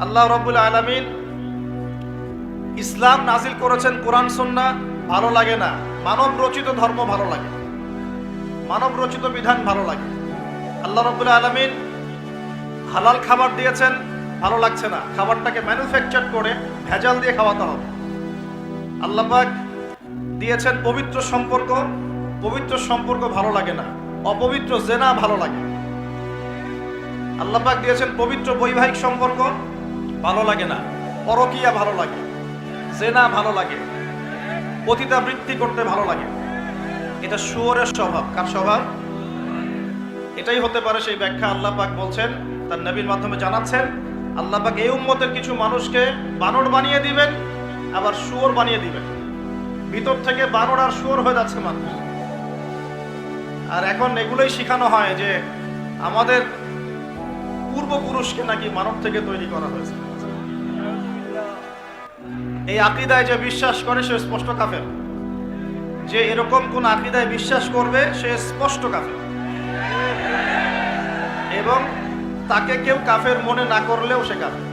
আল্লাহ রাব্বুল আলামিন ইসলাম নাজিল করেছেন, কোরআন সুন্নাহ ভালো লাগে না, মানব রচিত ধর্ম ভালো লাগে, মানব রচিত বিধান ভালো লাগে। আল্লাহ রাব্বুল আলামিন হালাল খাবার দিয়েছেন, ভালো লাগছে না, খাবারটাকে ম্যানুফ্যাকচার করে ভেজাল দিয়ে খাওয়াতে হবে। আল্লাহ পাক দিয়েছেন পবিত্র সম্পর্ক, পবিত্র সম্পর্ক ভালো লাগে না, অপবিত্র জেনা ভালো লাগে। আল্লাহ পাক দিয়েছেন পবিত্র বৈবাহিক সম্পর্ক, ভালো লাগে না, পরকীয়া ভালো লাগে, জেনা ভালো লাগে, পতিতাবৃত্তি করতে ভালো লাগে। এটা শুয়োরের স্বভাব। কার স্বভাব? এটাই হতে পারে সেই ব্যাখ্যা আল্লাহ পাক বলছেন, তার নবীর মাধ্যমে জানাচ্ছেন, আল্লাহ পাক এই উম্মতের কিছু মানুষকে বানর বানিয়ে দিবেন, আবার শুয়োর বানিয়ে দিবেন। ভিতর থেকে বানর আর শুয়োর হয়ে যাচ্ছে মানুষ। আর এখন এগুলোই শেখানো হয় যে আমাদের পূর্বপুরুষকে নাকি মানব থেকে তৈরি করা হয়েছে। এই আকীদায় যে বিশ্বাস করে সে স্পষ্ট কাফের। যে এরকম কোন আকীদায় বিশ্বাস করবে সে স্পষ্ট কাফের, এবং তাকে কেউ কাফের মনে না করলেও সে কাফের।